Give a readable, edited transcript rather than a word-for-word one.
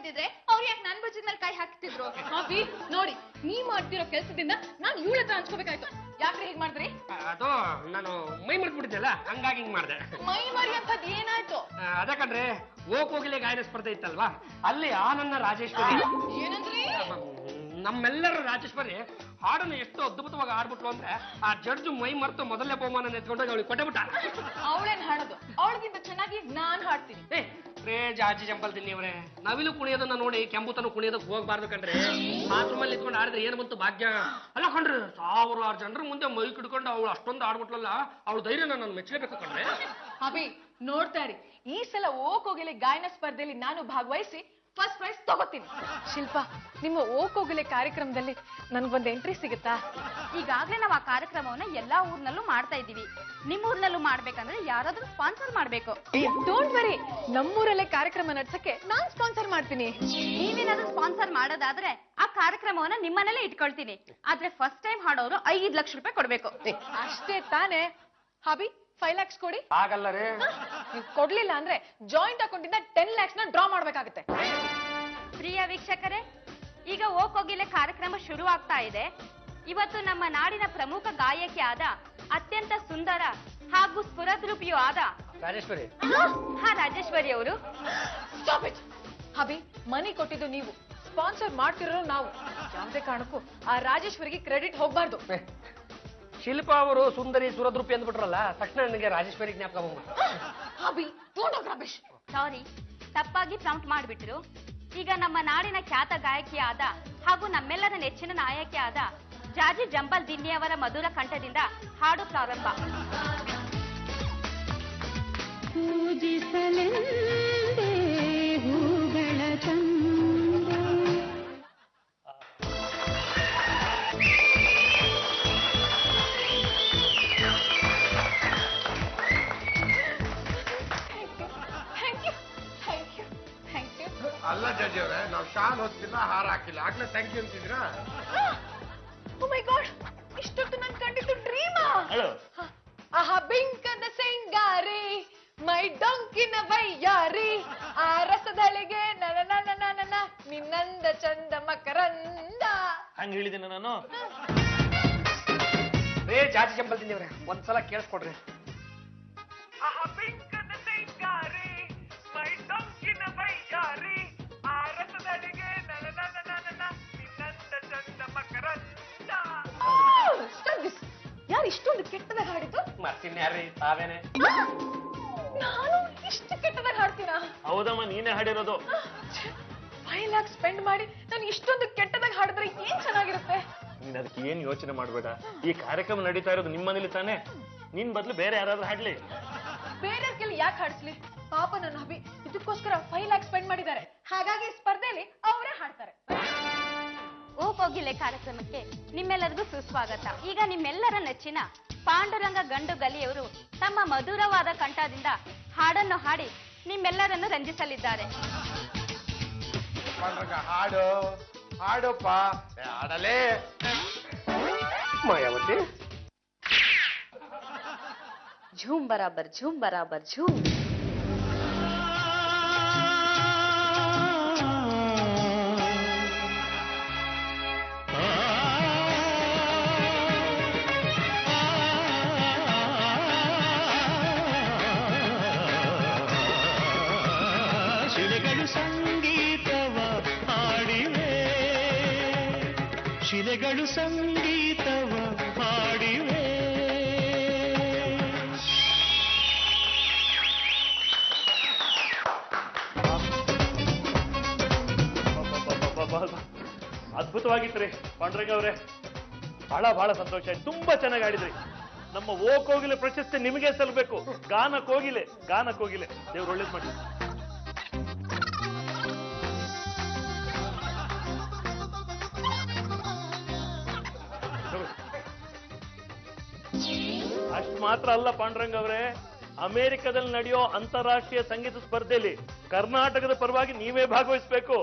ಇದ್ದಿದ್ರೆ ಅವ್ರು ಯಾಕೆ ನನ್ ಭುಜದ ಮೇಲೆ ಕೈ ಹಾಕ್ತಿದ್ರು? ಅಭಿ ನೋಡಿ, ನೀ ಮಾಡ್ತಿರೋ ಕೆಲ್ಸದಿಂದ ನಾನ್ ಇವಳ ಹತ್ರ ಹಂಚ್ಕೋಬೇಕಾಯ್ತು. ಯಾಕ್ರಿ ಹೀಗ್ ಮಾಡಿದ್ರಿ? ಅದು ನಾನು ಮೈ ಮರ್ತ್ಬಿಟ್ಟಿದ್ದೆಲ್ಲ, ಹಂಗಾಗಿ ಹಿಂಗ್ ಮಾಡ್ದೆ. ಮೈ ಮರಿ ಅಂತದ್ ಏನಾಯ್ತು? ಅದಕ್ಕಂದ್ರೆ ಹೋಗಿಲೆ ಗಾಯನ ಸ್ಪರ್ಧೆ ಇತ್ತಲ್ವಾ, ಅಲ್ಲಿ ಆನಂದ ರಾಜೇಶ್ವರಿ ಏನಂದ್ರಿ? ನಮ್ಮೆಲ್ಲರ ರಾಜೇಶ್ವರಿ ಹಾಡನ್ನು ಎಷ್ಟು ಅದ್ಭುತವಾಗಿ ಆಡ್ಬಿಟ್ಲು ಅಂದ್ರೆ ಆ ಜಡ್ಜ್ ಮೈ ಮರೆತು ಮೊದಲನೇ ಬಹುಮಾನ ನೆತ್ಕೊಂಡಾಗ ಅವಳಿಗೆ ಕೊಟ್ಟಬಿಟ್ಟ. ಅವಳೇನ್ ಹಾಡೋದು, ಅವಳಿಗಿಂತ ಚೆನ್ನಾಗಿ ನಾನ್ ಹಾಡ್ತೀನಿ. ಜಾಜಿ ಜಂಪಲ್ ತಿನ್ನಿವ್ರೆ, ನವಿಲು ಕುಣಿಯೋದನ್ನ ನೋಡಿ ಕೆಂಪುತನ ಕುಣಿಯೋದಕ್ಕೆ ಹೋಗ್ಬಾರ್ದು ಕಣ್ರಿ. ಬಾತ್ರೂಮಲ್ಲಿ ಇಟ್ಕೊಂಡು ಆಡಿದ್ರೆ ಏನು ಬಂತು ಭಾಗ್ಯ ಅಲ್ಲ ಕಣ್ರಿ. 1000 ಜನರ ಮುಂದೆ ಮೈ ಕಿಡ್ಕೊಂಡು ಅವಳು ಅಷ್ಟೊಂದು ಆಡ್ಬಿಟ್ಲಲ್ಲ, ಅವಳು ಧೈರ್ಯ ನಾನು ಮೆಚ್ಚಲೇಬೇಕು ಕಣ್ರಿ. ಅಭಿ ನೋಡ್ತಾ ಇರಿ, ಈ ಸಲ ಓಕೋಗಿಲೆ ಗಾಯನ ಸ್ಪರ್ಧೆಯಲ್ಲಿ ನಾನು ಭಾಗವಹಿಸಿ ಫಸ್ಟ್ ಪ್ರೈಸ್ ತಗೋತೀನಿ. ಶಿಲ್ಪ, ನಿಮ್ಮ ಓಕೋಗಿಲೆ ಕಾರ್ಯಕ್ರಮದಲ್ಲಿ ನನ್ಗೊಂದು ಎಂಟ್ರಿ ಸಿಗುತ್ತಾ? ಈಗಾಗ್ಲೇ ನಾವು ಆ ಕಾರ್ಯಕ್ರಮವನ್ನ ಎಲ್ಲಾ ಊರ್ನಲ್ಲೂ ಮಾಡ್ತಾ ಇದೀವಿ. ನಿಮ್ ಊರ್ನಲ್ಲೂ ಮಾಡ್ಬೇಕಂದ್ರೆ ಯಾರಾದ್ರೂ ಸ್ಪಾನ್ಸರ್ ಮಾಡ್ಬೇಕು. ಡೋಂಟ್ ವರಿ, ನಮ್ಮೂರಲ್ಲೇ ಕಾರ್ಯಕ್ರಮ ನಡ್ಸಕ್ಕೆ ನಾನ್ ಸ್ಪಾನ್ಸರ್ ಮಾಡ್ತೀನಿ. ನೀವೇನಾದ್ರೂ ಸ್ಪಾನ್ಸರ್ ಮಾಡೋದಾದ್ರೆ ಆ ಕಾರ್ಯಕ್ರಮವನ್ನ ನಿಮ್ಮನೇಲೆ ಇಟ್ಕೊಳ್ತೀನಿ. ಆದ್ರೆ ಫಸ್ಟ್ ಟೈಮ್ ಹಾಡೋರು 5 ಲಕ್ಷ ರೂಪಾಯಿ ಕೊಡ್ಬೇಕು. ಅಷ್ಟೇ ತಾನೇ? ಹಬಿ 5 lakhs ಕೊಡಿ. ಆಗಲ್ಲ ರೀ. ನೀವು ಕೊಡ್ಲಿಲ್ಲ ಅಂದ್ರೆ ಜಾಯಿಂಟ್ ಅಕೌಂಟ್ ಇಂದ 10 lakhs ನ ಡ್ರಾ ಮಾಡ್ಬೇಕಾಗುತ್ತೆ. ಪ್ರಿಯ ವೀಕ್ಷಕರೇ, ಈಗ ಓಕೋಗಿಲೆ ಕಾರ್ಯಕ್ರಮ ಶುರು ಆಗ್ತಾ ಇದೆ. ಇವತ್ತು ನಮ್ಮ ನಾಡಿನ ಪ್ರಮುಖ ಗಾಯಕಿಯಾದ, ಅತ್ಯಂತ ಸುಂದರ ಹಾಗೂ ಸ್ಫುರದ್ರೂಪಿಯೂ ಆದ ರಾಜೇಶ್ವರಿ ರಾಜೇಶ್ವರಿ ಅವರು. ಹಬಿ, ಮನಿ ಕೊಟ್ಟಿದ್ದು ನೀವು, ಸ್ಪಾನ್ಸರ್ ಮಾಡ್ತಿರೋ ನಾವು. ಯಾವುದೇ ಕಾರಣಕ್ಕೂ ಆ ರಾಜೇಶ್ವರಿಗೆ ಕ್ರೆಡಿಟ್ ಹೋಗ್ಬಾರ್ದು. ಶಿಲ್ಪಾ ಅವರು ಸುಂದರಿ ಸುರದ್ರೂಪಿ ಅಂದ್ಬಿಟ್ರಲ್ಲ, ತಕ್ಷಣ ನನಗೆ ರಾಜೇಶ್ವರಿ ಜ್ಞಾಪಕ ಬಂದ್ಬಿಟ್ಟು. ಹಬಿ ಡೋಂಟ್ ರಮೇಶ್. ಸಾರಿ, ತಪ್ಪಾಗಿ ಪ್ರಾಂಪ್ಟ್ ಮಾಡಿಬಿಟ್ರು. ಈಗ ನಮ್ಮ ನಾಡಿನ ಖ್ಯಾತ ಗಾಯಕಿಯಾದ ಹಾಗೂ ನಮ್ಮೆಲ್ಲರ ನೆಚ್ಚಿನ ನಾಯಕಿಯಾದ ಜಾಜಿ ಜಂಬಲ್ ದಿನ್ನಿಯವರ ಮಧುರ ಕಂಠದಿಂದ ಹಾಡು ಪ್ರಾರಂಭ. ಅಲ್ಲ ಜಡ್ಜಿ ಅವ್ರೆ, ನಾವು ಶಾಲ್ ಹೊತ್ತಿಲ್ಲ, ಹಾರ ಹಾಕಿಲ್ಲ, ಆಗ್ಲೇ ಥ್ಯಾಂಕ್ ಯು ಅಂತಿದ್ರಾ? ಓ ಮೈ ಗಾಡ್, ಇಷ್ಟೊತ್ತು ನಾನು ಕಂಡಿದ್ದು ಡ್ರೀಮಾ? ಆಹಾ ಬಿಂಕದ ಸಿಂಗಾರಿ, ಮೈ ಡೊಂಕಿನ ವೈಯಾರಿ, ಆ ರಸದಳಿಗೆ ನನ ನಿನ್ನಂದ ಚಂದ ಮಕರಂದ. ಹಂಗ ಹೇಳಿದ್ದೀನಿ ನಾನು. ರೇ ಜಾಜಿ ಜಂಬಲ್ ತಿಂದಿವ್ರೆ, ಒಂದ್ಸಲ ಕೇಳಿಸ್ಕೊಡ್ರಿ. ಆಹಾ ಬಿಂಕದ ಸಿಂಗಾರಿ, ಮೈ ಡೊಂಕಿನ ವೈಯಾರಿ, ಆ ರಸದಳಿಗೆ ನನ ನಿನ್ನಂದ ಚಂದ ಮಕರಂದ. ಯಾರು ಇಷ್ಟೊಂದು ಕೆಟ್ಟದಾಗ ಹಾಡಿದ್ದು? ಮತ್ತಿನ್ಯಾರ್ರಿ, ತಾವೇನೆ. ನಾನು ಇಷ್ಟು ಕೆಟ್ಟದಾಗ ಹಾಡ್ತೀನಾ? ಹೌದಮ್ಮ, ನೀನೇ ಹಾಡಿರೋದು. 5 lakhs ಸ್ಪೆಂಡ್ ಮಾಡಿ ನಾನು ಇಷ್ಟೊಂದು ಕೆಟ್ಟದಾಗ ಹಾಡಿದ್ರೆ ಏನ್ ಚೆನ್ನಾಗಿರುತ್ತೆ? ನೀನ್ ಅದಕ್ಕೆ ಏನ್ ಯೋಚನೆ ಮಾಡ್ಬೇಡ. ಈ ಕಾರ್ಯಕ್ರಮ ನಡೀತಾ ಇರೋದು ನಿಮ್ಮ ಮನೇಲಿ ತಾನೆ. ನಿನ್ ಬದ್ಲು ಬೇರೆ ಯಾರಾದ್ರೂ ಹಾಡ್ಲಿ. ಬೇರೆ ಕೆಲ ಯಾಕೆ ಹಾಡಿಸ್ಲಿ? ಪಾಪ ನನ್ನ ಹಬಿ ಇದಕ್ಕೋಸ್ಕರ 5 lakhs ಸ್ಪೆಂಡ್ ಮಾಡಿದ್ದಾರೆ. ಹಾಗಾಗಿ ಸ್ಪರ್ಧೆಯಲ್ಲಿ ಅವರೇ ಹಾಡ್ತಾರೆ. ಓಕೋಗಿಲೆ ಕಾರ್ಯಕ್ರಮಕ್ಕೆ ನಿಮ್ಮೆಲ್ಲರಿಗೂ ಸುಸ್ವಾಗತ. ಈಗ ನಿಮ್ಮೆಲ್ಲರ ನೆಚ್ಚಿನ ಪಾಂಡುರಂಗ ಗಂಡು ಗಲಿಯವರು ತಮ್ಮ ಮಧುರವಾದ ಕಂಠದಿಂದ ಹಾಡನ್ನು ಹಾಡಿ ನಿಮ್ಮೆಲ್ಲರನ್ನು ರಂಜಿಸಲಿದ್ದಾರೆ. ಹಾಡು ಹಾಡಪ್ಪ, ಹಾಡಲೇ ಮಾಯಾವತಿ. ಝೂಮ್ ಬರಾಬರ್ ಝೂಮ್ ಬರಾಬರ್ ಝೂಮ್. ಶಿಲೆಗಳು ಸಂಗೀತವ ಹಾಡಿವೆ. ಅದ್ಭುತವಾಗಿತ್ರಿ ಪಾಂಡ್ರಂಗ ಅವ್ರೆ, ಬಹಳ ಸಂತೋಷ ಆಯ್ತು. ತುಂಬಾ ಚೆನ್ನಾಗಿ ಆಡಿದ್ರಿ. ನಮ್ಮ ಓ ಕೋಗಿಲೆ ಪ್ರಶಸ್ತಿ ನಿಮಗೆ ಸಲ್ಲಬೇಕು. ಗಾನ ಕೋಗಿಲೆ ದೇವ್ರು ಒಳ್ಳೇದ್ ಮಾಡಿ. ಅಷ್ಟು ಮಾತ್ರ ಅಲ್ಲ ಪಾಂಡ್ರಂಗ ಅವರೇ, ಅಮೆರಿಕದಲ್ಲಿ ನಡೆಯೋ ಅಂತಾರಾಷ್ಟ್ರೀಯ ಸಂಗೀತ ಸ್ಪರ್ಧೆಯಲ್ಲಿ ಕರ್ನಾಟಕದ ಪರವಾಗಿ ನೀವೇ ಭಾಗವಹಿಸಬೇಕು.